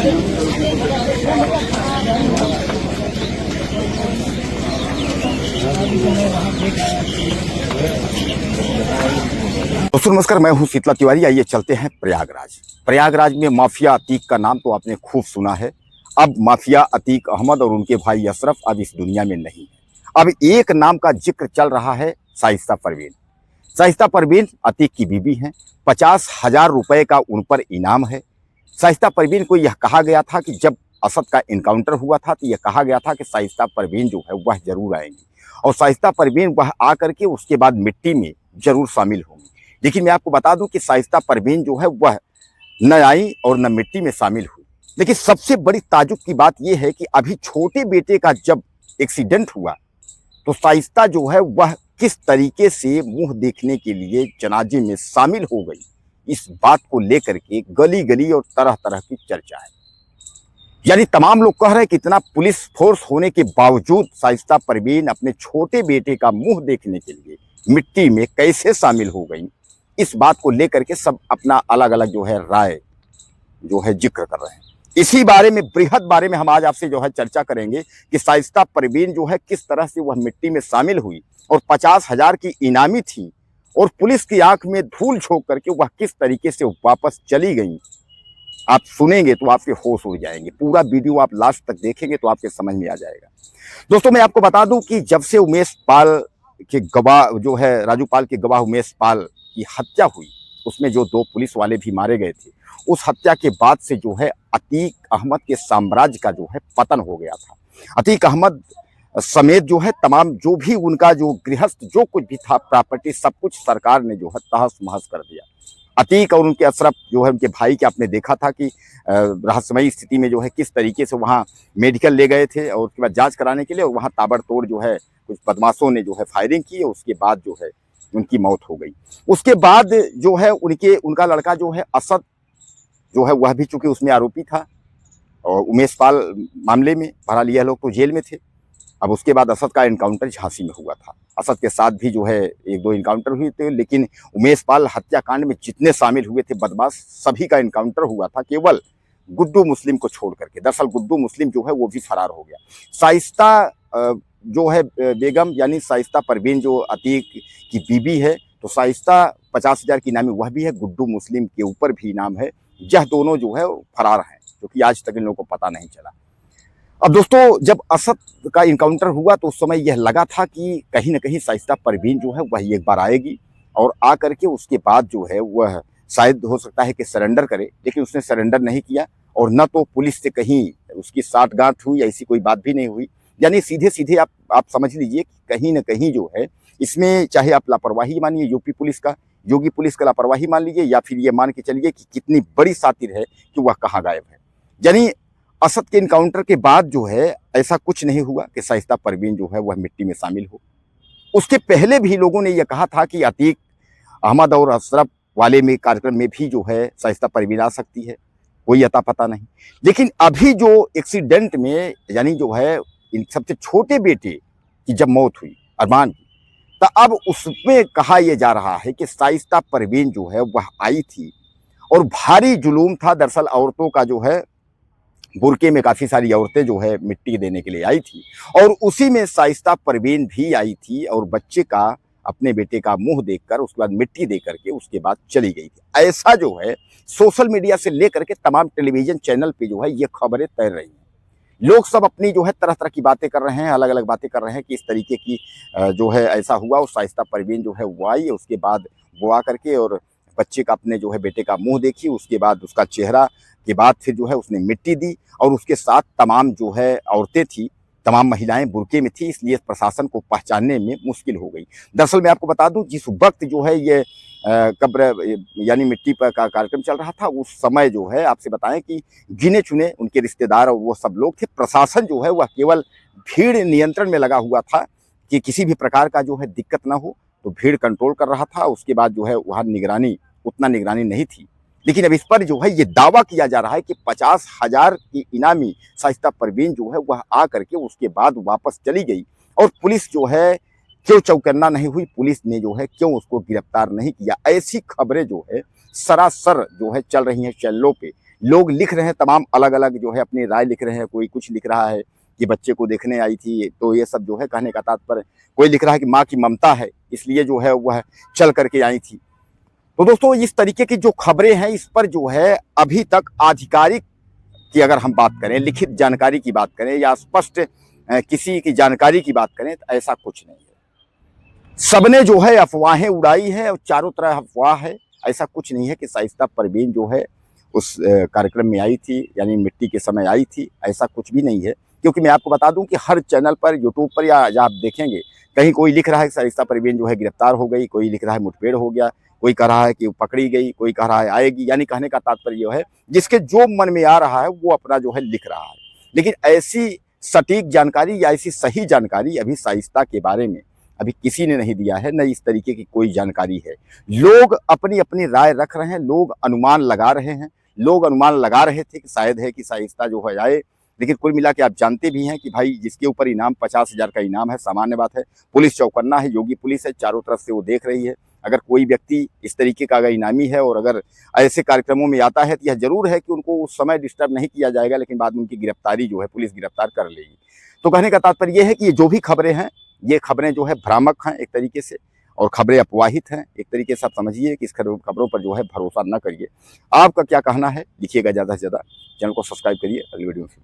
दोस्तों नमस्कार, मैं हूं शीतला तिवारी। आइए चलते हैं प्रयागराज। प्रयागराज में माफिया अतीक का नाम तो आपने खूब सुना है। अब माफिया अतीक अहमद और उनके भाई अशरफ अब इस दुनिया में नहीं है। अब एक नाम का जिक्र चल रहा है, शाइस्ता परवीन। शाइस्ता परवीन अतीक की बीबी हैं। 50,000 रुपए का उन पर इनाम है। शाइस्ता परवीन को यह कहा गया था कि जब असद का इनकाउंटर हुआ था तो यह कहा गया था कि शाइस्ता परवीन जो है वह जरूर आएंगी और शाइस्ता परवीन वह आकर के उसके बाद मिट्टी में जरूर शामिल होंगी। लेकिन मैं आपको बता दूं कि शाइस्ता परवीन जो है वह न आई और न मिट्टी में शामिल हुई। लेकिन सबसे बड़ी ताजुब की बात यह है कि अभी छोटे बेटे का जब एक्सीडेंट हुआ तो शाइस्ता जो है वह किस तरीके से मुंह देखने के लिए जनाजे में शामिल हो गई, इस बात को लेकर के गली गली और तरह तरह की चर्चा है। यानी तमाम लोग कह रहे हैं कि इतना पुलिस फोर्स होने के बावजूद शाइस्ता परवीन अपने छोटे बेटे का मुंह देखने के लिए मिट्टी में कैसे शामिल हो गई, इस बात को लेकर के सब अपना अलग अलग जो है राय जो है जिक्र कर रहे हैं। इसी बारे में बृहद बारे में हम आज आपसे जो है चर्चा करेंगे कि शाइस्ता परवीन जो है किस तरह से वह मिट्टी में शामिल हुई और 50,000 की इनामी थी और पुलिस की आंख में धूल झोंक करके वह किस तरीके से वापस चली गई। आप सुनेंगे तो आपके होश उड़ जाएंगे। पूरा वीडियो आप लास्ट तक देखेंगे तो आपके समझ में आ जाएगा। दोस्तों मैं आपको बता दूं कि जब से उमेश पाल के गवाह जो है राजू पाल के गवाह उमेश पाल की हत्या हुई, उसमें जो 2 पुलिस वाले भी मारे गए थे, उस हत्या के बाद से जो है अतीक अहमद के साम्राज्य का जो है पतन हो गया था। अतीक अहमद समेत जो है तमाम जो भी उनका जो गृहस्थ जो कुछ भी था प्रॉपर्टी सब कुछ सरकार ने जो है तहस महस कर दिया। अतीक और उनके अशरफ जो है उनके भाई के आपने देखा था कि रहस्यमयी स्थिति में जो है किस तरीके से वहाँ मेडिकल ले गए थे और उसके बाद जांच कराने के लिए, और वहाँ ताबड़तोड़ जो है कुछ बदमाशों ने जो है फायरिंग की और उसके बाद जो है उनकी मौत हो गई। उसके बाद जो है उनका लड़का जो है असद जो है वह भी चूंकि उसमें आरोपी था और उमेश पाल मामले में बहरहाल यह लोग तो जेल में थे। अब उसके बाद असद का इनकाउंटर झांसी में हुआ था। असद के साथ भी जो है 1-2 इनकाउंटर हुए थे, लेकिन उमेश पाल हत्याकांड में जितने शामिल हुए थे बदमाश सभी का इनकाउंटर हुआ था, केवल गुड्डू मुस्लिम को छोड़ करके। दरअसल गुड्डू मुस्लिम जो है वो भी फरार हो गया। शाइस्ता जो है बेगम यानी शाइस्ता परवीन जो अतीक की बीबी है, तो शाइस्ता 50,000 की इनामी वह भी है, गुड्डू मुस्लिम के ऊपर भी इनाम है। यह दोनों जो है फरार हैं, जो कि आज तक इन लोगों को पता नहीं चला। अब दोस्तों जब असद का इनकाउंटर हुआ तो उस समय यह लगा था कि कहीं ना कहीं शाइस्ता परवीन जो है वह एक बार आएगी और आ करके उसके बाद जो है वह शायद हो सकता है कि सरेंडर करे, लेकिन उसने सरेंडर नहीं किया और न तो पुलिस से कहीं उसकी साठगांठ हुई, ऐसी कोई बात भी नहीं हुई। यानी सीधे सीधे आप समझ लीजिए कि कहीं ना कहीं जो है इसमें चाहे आप लापरवाही मानिए यूपी पुलिस का, योगी पुलिस का लापरवाही मान लीजिए, या फिर ये मान के चलिए कि कितनी बड़ी सातिर है कि वह कहाँ गायब है। यानी असद के इनकाउंटर के बाद जो है ऐसा कुछ नहीं हुआ कि शाइस्ता परवीन जो है वह मिट्टी में शामिल हो। उसके पहले भी लोगों ने यह कहा था कि अतीक अहमद और अशरफ वाले में कार्यक्रम में भी जो है शाइस्ता परवीन आ सकती है, कोई अता पता नहीं। लेकिन अभी जो एक्सीडेंट में यानी जो है इन सबसे छोटे बेटे की जब मौत हुई अरमान की, तो अब उसमें कहा यह जा रहा है कि शाइस्ता परवीन जो है वह आई थी और भारी जुलूम था। दरअसल औरतों का जो है बुरके में काफ़ी सारी औरतें जो है मिट्टी देने के लिए आई थी और उसी में शाइस्ता परवीन भी आई थी और बच्चे का अपने बेटे का मुंह देखकर उसके बाद मिट्टी दे करके उसके बाद चली गई थी। ऐसा जो है सोशल मीडिया से लेकर के तमाम टेलीविजन चैनल पे जो है ये खबरें तैर रही हैं। लोग सब अपनी जो है तरह तरह की बातें कर रहे हैं, अलग अलग बातें कर रहे हैं कि इस तरीके की जो है ऐसा हुआ और शाइस्ता परवीन जो है वो आई, उसके बाद वो आ करके और बच्चे का अपने जो है बेटे का मुंह देखी, उसके बाद उसका चेहरा के बाद फिर जो है उसने मिट्टी दी और उसके साथ तमाम जो है औरतें थी, तमाम महिलाएं बुरके में थी, इसलिए प्रशासन को पहचानने में मुश्किल हो गई। दरअसल मैं आपको बता दूं जिस वक्त जो है ये कब्र यानी मिट्टी पर का कार्यक्रम चल रहा था, उस समय जो है आपसे बताएं कि गिने चुने उनके रिश्तेदार और वो सब लोग थे। प्रशासन जो है वह केवल भीड़ नियंत्रण में लगा हुआ था कि किसी भी प्रकार का जो है दिक्कत ना हो, तो भीड़ कंट्रोल कर रहा था। उसके बाद जो है वहाँ उतना निगरानी नहीं थी। लेकिन अब इस पर जो है ये दावा किया जा रहा है कि 50,000 की इनामी शाइस्ता परवीन जो है वह आ करके उसके बाद वापस चली गई और पुलिस जो है क्यों चौकन्ना नहीं हुई, पुलिस ने जो है क्यों उसको गिरफ्तार नहीं किया। ऐसी खबरें जो है सरासर जो है चल रही हैं चैनलों पे, लोग लिख रहे हैं तमाम अलग अलग जो है अपनी राय लिख रहे हैं। कोई कुछ लिख रहा है कि बच्चे को देखने आई थी, तो ये सब जो है कहने का तात्पर्य। कोई लिख रहा है कि माँ की ममता है इसलिए जो है वह चल करके आई थी। तो दोस्तों इस तरीके की जो खबरें हैं इस पर जो है अभी तक आधिकारिक की अगर हम बात करें, लिखित जानकारी की बात करें या स्पष्ट किसी की जानकारी की बात करें तो ऐसा कुछ नहीं है। सबने जो है अफवाहें उड़ाई है और चारों तरफ अफवाह है। ऐसा कुछ नहीं है कि शाइस्ता परवीन जो है उस कार्यक्रम में आई थी, यानी मिट्टी के समय आई थी, ऐसा कुछ भी नहीं है। क्योंकि मैं आपको बता दूं कि हर चैनल पर, यूट्यूब पर या आप देखेंगे कहीं कोई लिख रहा है कि शाइस्ता परवीन जो है गिरफ्तार हो गई, कोई लिख रहा है मुठभेड़ हो गया, कोई कह रहा है कि वो पकड़ी गई, कोई कह रहा है आएगी। यानी कहने का तात्पर्य यह है जिसके जो मन में आ रहा है वो अपना जो है लिख रहा है। लेकिन ऐसी सटीक जानकारी या ऐसी सही जानकारी अभी शाइस्ता के बारे में अभी किसी ने नहीं दिया है, न इस तरीके की कोई जानकारी है। लोग अपनी अपनी राय रख रहे हैं, लोग अनुमान लगा रहे हैं। लोग अनुमान लगा रहे थे कि शायद है कि शाइस्ता जो है आए, लेकिन कुल मिला के आप जानते भी हैं कि भाई जिसके ऊपर इनाम 50,000 का इनाम है, सामान्य बात है। पुलिस चौकन्ना है, योगी पुलिस है, चारों तरफ से वो देख रही है। अगर कोई व्यक्ति इस तरीके का अगर इनामी है और अगर ऐसे कार्यक्रमों में आता है तो यह जरूर है कि उनको उस समय डिस्टर्ब नहीं किया जाएगा, लेकिन बाद में उनकी गिरफ्तारी जो है पुलिस गिरफ्तार कर लेगी। तो कहने का तात्पर्य यह है कि ये जो भी खबरें हैं, ये खबरें जो है भ्रामक हैं एक तरीके से, और खबरें अपवाहित हैं एक तरीके से। आप समझिए कि इस खबरों पर जो है भरोसा न करिए। आपका क्या कहना है लिखिएगा ज़्यादा से ज़्यादा। चैनल को सब्सक्राइब करिए। अगली वीडियो में